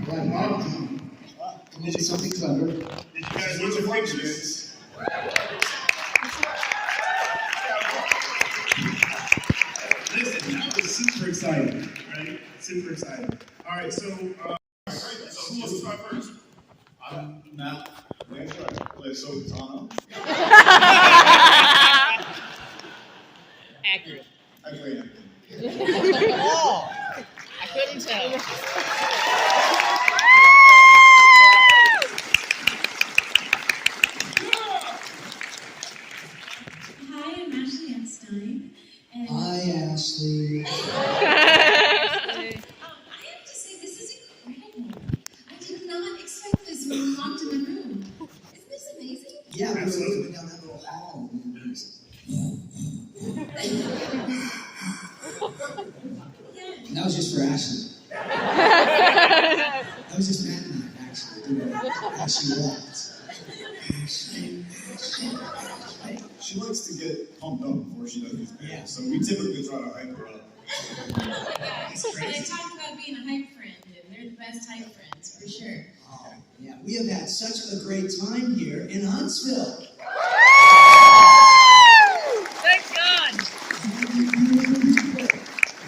Glad Mom committed something clever. Did you guys look at Frenchies? Listen, I was super excited, right? Super excited. All right, so who wants to start first? I'm Matt. So Tana. Accurate. Actually, Oh, I couldn't tell. Hi, I'm Ashley Epstein. And Hi, Ashley. I have to say, this is incredible. I did not expect this when we walked in the room. Isn't this amazing? Yeah, we were looking down that little hall. Yeah. And that was just for Ashley. That was just Matt and I, actually. Doing Ashley walked. Ashley. she likes to get pumped up before she does these things. Yeah. So we typically try to hype her up. And I talked about being a hype friend, and they're the best hype friends, for sure. Oh, yeah, we have had such a great time here in Huntsville. Thank God.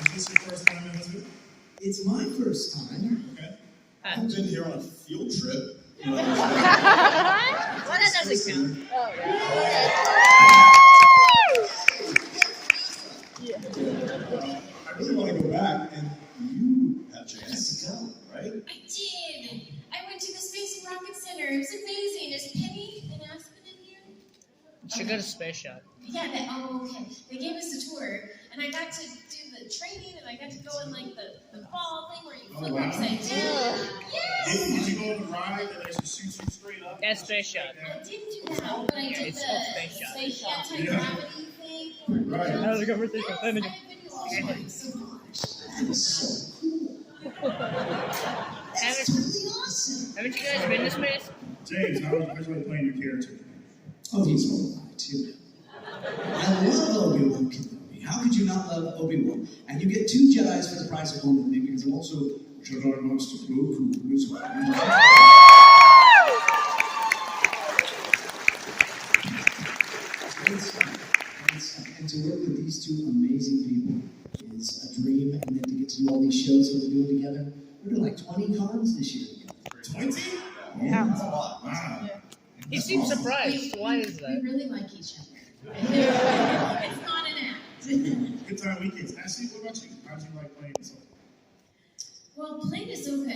Is this your first time in Huntsville? It's my first time. Okay. I've been here on a field trip. Well, that doesn't count. I really want to go back, and you had a chance to go, right? I did. I went to the Space and Rocket Center. It was amazing. Is Penny and Aspen in here? Should go to Space Shot. Yeah, okay. They gave us a tour, and I got to do the training, and I got to go in like the ball thing where you flip wow. upside down. Yes! Did you go on the ride that actually shoots you straight up? That's Space Shot. I didn't do that, but I did it's called Space Shot. the anti-gravity thing. Right. How's it going? Yes, I've been to all sorts so much. That is so cool. That's really awesome. Haven't you guys been to space? James, how's you playing your character? Oh, he's all right, too. I love Obi-Wan Kenobi. How could you not love Obi-Wan? And you get 2 Jedis for the price of one with me, because I'm also Jedi Master Grogu as well. Great stuff. Great stuff. And to work with these 2 amazing people is a dream, and then to get to do all these shows that we're doing together. We're doing like 20 cons this year together. 20? Yeah. That's a lot. Wow. He seems surprised. Why is We that? really like each other. It's not an act. Good time weekends. Ashley, what about you? How'd you like playing this? Well, playing Ahsoka,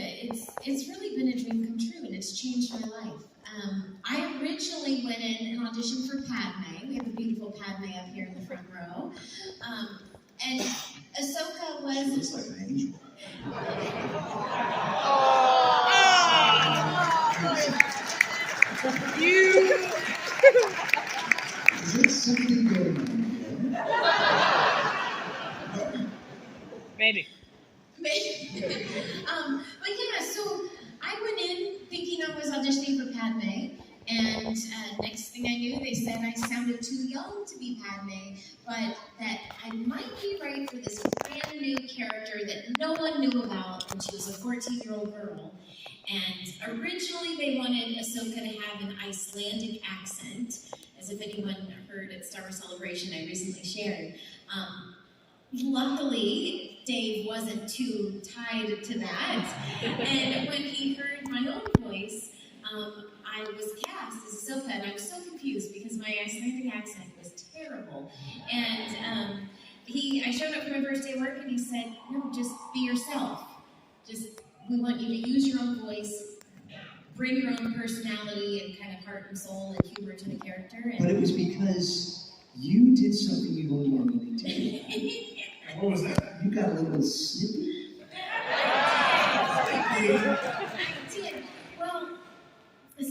it's really been a dream come true, and it's changed my life. I originally went in and auditioned for Padme. We have a beautiful Padme up here in the front row. And Ahsoka was... Looks like an angel. Is there something going on here? Maybe. But yeah, so I went in thinking I was auditioning for Padme, and next thing I knew, they said I sounded too young to be Padme, but that I might be right for this brand new character that no one knew about when she was a 14-year-old girl. And originally they wanted Ahsoka to have an Icelandic accent, as if anyone heard at Star Wars Celebration I recently shared. Luckily, Dave wasn't too tied to that, and when he heard my own voice, I was cast as Ahsoka, and I was so confused because my Icelandic accent was terrible. And I showed up for my first day of work, and he said, "No, just be yourself. We want you to use your own voice, bring your own personality and kind of heart and soul and humor to the character." But it was because you did something you don't normally do. What was that? You got a little snippy. I did. Well,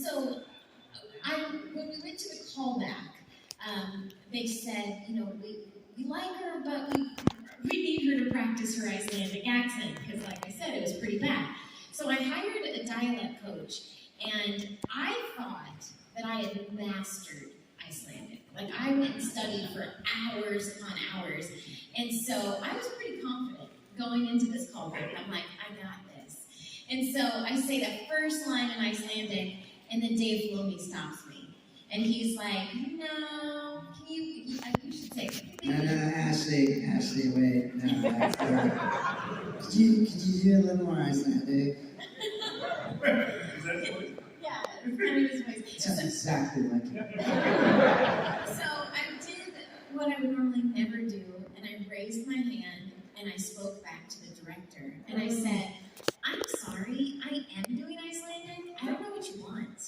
so when we went to the callback, they said, we like her, but we need her to practice her Icelandic accent, because like I said, it was pretty bad. So I hired a dialect coach, and I thought that I had mastered Icelandic. Like, I went and studied for hours upon hours, and so I was pretty confident going into this callback. I'm like, I got this. And so I say the first line in Icelandic, and then Dave Filoni stops me. And he's like, no, you should say it. No, Ashley, wait. No, that's could you do a little more Icelandic? Is that the voice? Yeah, it's kind of his voice. It sounds exactly like you. So I did what I would normally never do, and I raised my hand, and I spoke back to the director, and I said, I'm sorry, I am doing Icelandic. I don't know what you want.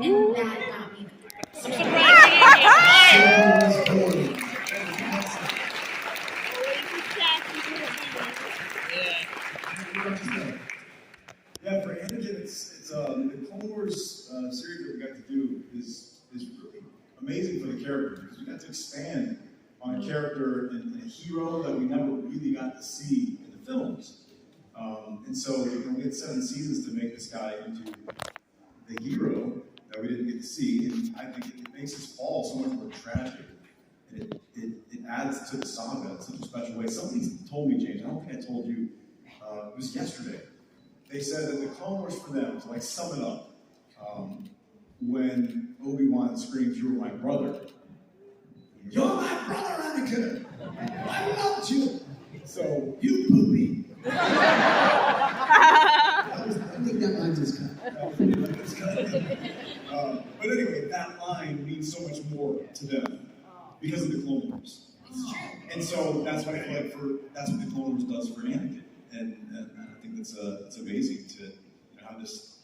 And that got me the part. I'm surprised you didn't get fired. Yeah, for Anakin, it's the Clone Wars series that we got to do is really amazing for the character because we got to expand on a character and a hero that we never really got to see in the films. And so we had 7 seasons to make this guy into the hero that we didn't get to see, and I think it makes his fall so much more tragic. And it adds to the saga in such a special way. Somebody told me, James, I don't think I told you, it was yesterday. They said that the Clone Wars for them, to like sum it up, when Obi-Wan screams, "You were my brother." You're my brother, Anakin! I loved you! So, you poopy! I think that line was cut. But anyway, that line means so much more to them because of the Clone Wars. And so that's what I feel like that's what the Clone Wars does for Anakin. And I think it's amazing to have this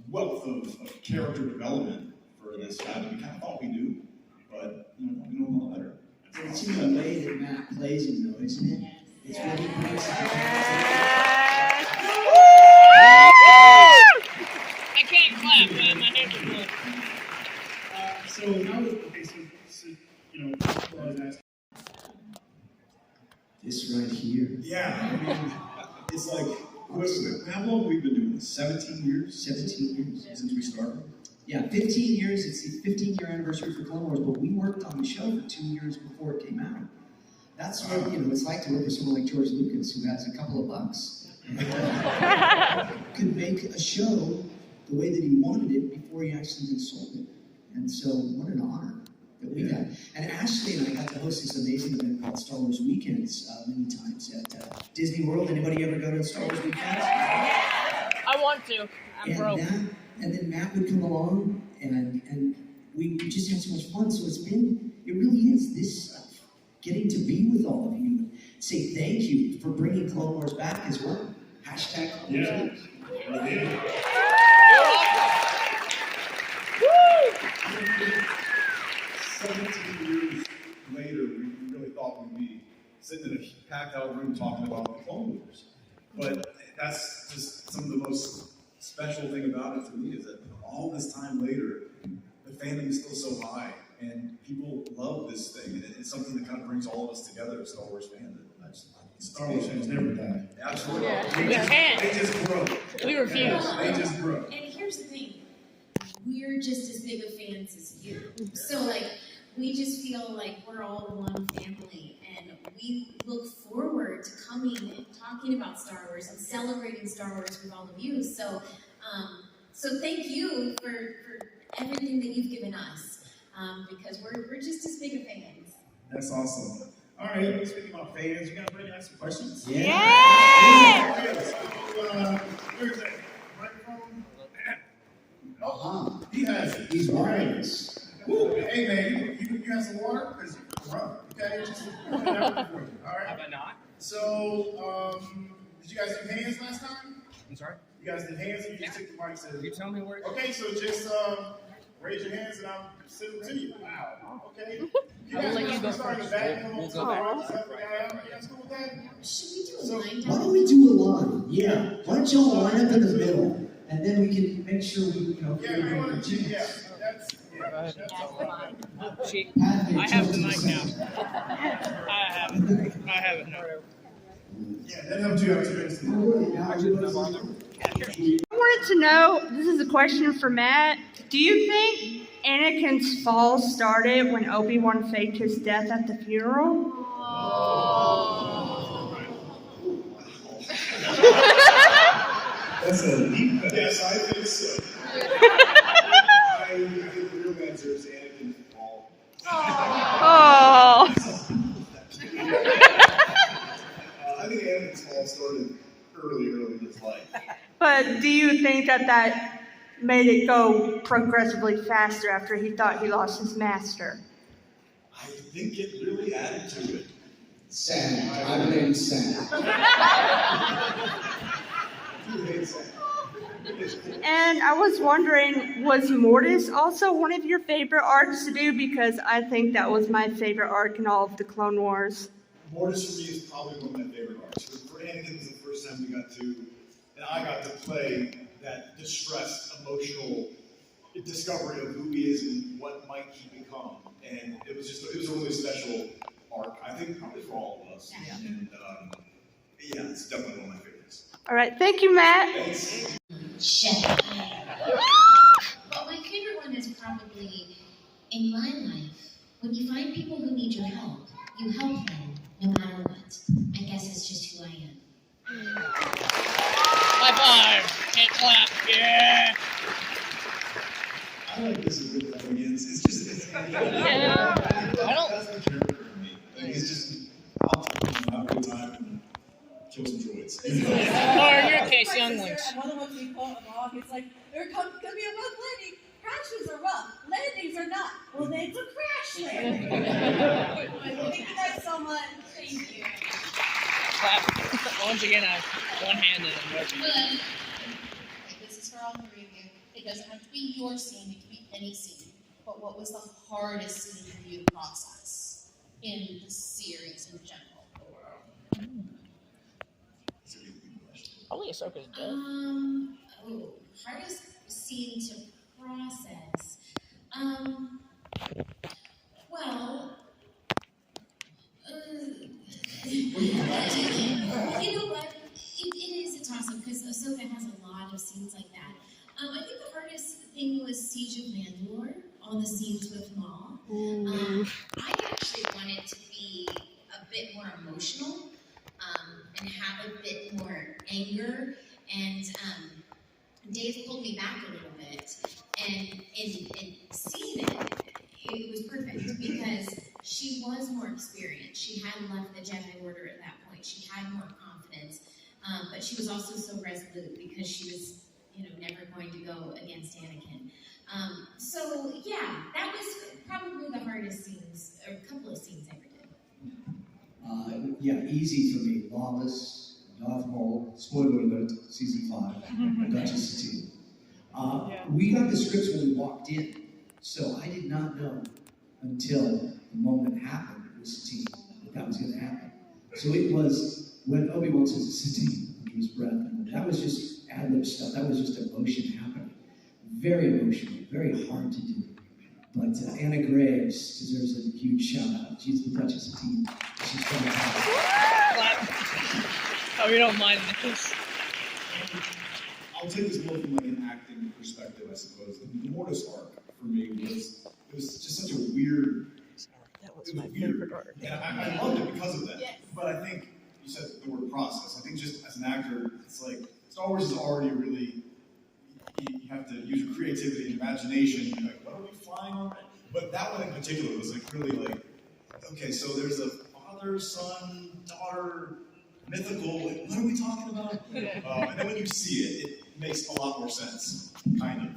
wealth of character development for this guy that we kind of thought we knew, but we know him a lot better. It's in the way that Matt plays him, though, isn't it? It's what he brings to the I can't clap, man. My hands are blood. So now, okay, so I was asking. This right here. Yeah, I mean, it's like, how long have we been doing this? 17 years? 17 years. Since we started? Yeah, 15 years. It's the 15th-year anniversary for Clone Wars, but we worked on the show for 2 years before it came out. That's what it's like to work with someone like George Lucas, who has a couple of bucks. Could make a show the way that he wanted it before he actually even sold it. And so, what an honor that we got. And Ashley and I got to host this amazing event called Star Wars Weekends many times at Disney World. Anybody ever go to Star Wars Weekends? I want to. I'm broke. And then Matt would come along, and we just had so much fun. So it really is this getting to be with all of you and say thank you for bringing Clone Wars back as well. Hashtag Clone Wars. Yeah. 17 years later, we really thought we'd be sitting in a packed out room talking about the Clone Wars. But that's just some of the most special thing about it to me is that all this time later, the fandom is still so high, and people love this thing, and it's something that kind of brings all of us together as Star Wars fans. Star Wars fans never die. Absolutely. Yeah. We can't. They just grow. We refuse. They just grow. And here's the thing, we're just as big of fans as you. So we just feel like we're all one family, and we look forward to coming and talking about Star Wars and celebrating Star Wars with all of you. So, so thank you for everything that you've given us, because we're just as big of fans. That's awesome. All right, speaking about fans, you guys ready to ask some questions? Yeah. Okay, so, where's that microphone? Oh, he has it. He's wireless. Woo. Hey, man, you have some water? Because you can run, okay? Just put it out for you, all right? How about not? So, did you guys do hands last time? I'm sorry? You guys did hands, or you just took the mic? So, You tell me where. okay, so just raise your hands and I'll send them to you. Wow. Okay. I will let you go start in the first. back, come We'll on to go the back. right, stuff like that. You guys cool with that? Should we do a So, line Why down? don't we do a line? Yeah. Why don't y'all line up in the middle, and then we can make sure we, Yeah, figure you out want the to, chance. that's all right. She, Padme, I have tilt the to mic side. now. I have it now. Yeah, that helps you out too. I wanted to know, this is a question for Matt. Do you think Anakin's fall started when Obi-Wan faked his death at the funeral? That's a deep cut. Yes, I think so. I think the real answer is Anakin Paul. Oh. I think Anakin's Paul started early in his life. But do you think that made it go progressively faster after he thought he lost his master? I think it really added to it. Sad. I blame Sad. Who hates that? And I was wondering, was Mortis also one of your favorite arcs to do? Because I think that was my favorite arc in all of the Clone Wars. Mortis for me is probably one of my favorite arcs. For Anakin, it was the first time I got to play that distressed, emotional discovery of who he is and what might he become. And it was a really special arc, I think, probably for all of us. Yeah. And yeah, it's definitely one of my favorites. All right, thank you, Matt. Thanks. Shit. But my favorite one is probably in my life. When you find people who need your help, you help them no matter what. I guess it's just who I am. High five. Can't clap. Yeah. I like this as good as it's just I don't. that's the character in me. Like, he's just I'll have a good time and kill some droids. Or in your case, younglings. And one of the ones we quote along, it's like, there's gonna be a rough landing. Crashes are rough. Landings are not. Well, then it's a crash landing. Thank you guys so much. Thank you. Clap. Once again, I one-handed emoji. Good. This is for all three of you. It doesn't have to be your scene, it can be any scene. But what was the hardest scene for you to process in the series in general? Probably Ahsoka's death. Hardest scene to process. Well, you know what? It is a toss-up because Ahsoka has a lot of scenes like that. I think the hardest thing was Siege of Mandalore, all the scenes with Maul. I actually wanted to be a bit more emotional and have a bit more anger, and Dave pulled me back a little bit, and in seeing it was perfect because she was more experienced. She had left the Jedi Order at that point. She had more confidence, but she was also so resolute because she was, never going to go against Anakin. So yeah, that was probably the hardest scenes, or a couple of scenes I ever did. Yeah, easy for me. Lawless, Darth Maul, spoiler alert, season 5, Duchess Satine. We got the scripts when we walked in, so I did not know until the moment happened with Satine that was going to happen. So it was when Obi-Wan says Satine under his breath, and that was just ad-lib stuff. That was just emotion happening. Very emotional, very hard to do. But Anna Graves deserves a huge shout out. She's the Duchess Satine. She's fantastic. Oh, you don't mind this. I'll take this more from like an acting perspective, I suppose. The Mortis arc for me was just such a weird. That was my favorite arc. And I loved it because of that. Yes. But I think you said the word process. I think just as an actor, it's like Star Wars is already really. You have to use your creativity and imagination. You're like, what are we flying on? But that one in particular was like really like, okay, so there's a father, son, daughter, mythical. Like, what are we talking about? And then when you see it, it makes a lot more sense, kind of.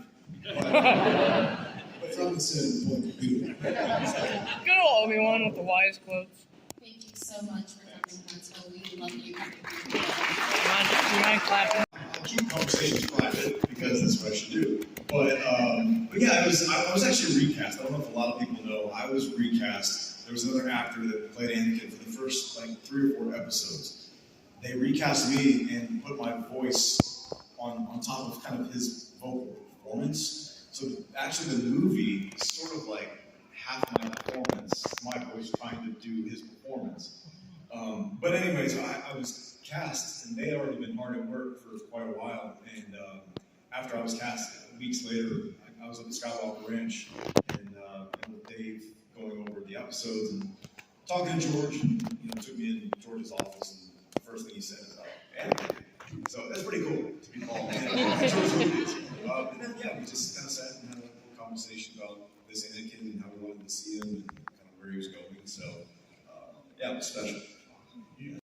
But from a certain point of view. Good old Obi-Wan with the wise quotes. Thank you so much for coming to Huntsville. We love you. Do you mind clapping? I'll keep conversations private because that's what I should do. But yeah, I was actually recast. I don't know if a lot of people know. I was recast. There was another actor that played Anakin for the first 3 or 4 episodes. They recast me and put my voice on top of kind of his vocal performance. So actually the movie is sort of like half my performance, my voice trying to do his performance. But anyways, I was cast, and they had already been hard at work for quite a while. And after I was cast, weeks later, I was at the Skywalker Ranch, and with Dave going over the episodes and talking to George. Took me in George's office, and the first thing he said is, "Oh, Anakin." So that's pretty cool to be called Anakin. And then, yeah, we just kind of sat and had a little conversation about this Anakin and how we wanted to see him and kind of where he was going. So, yeah, it was special.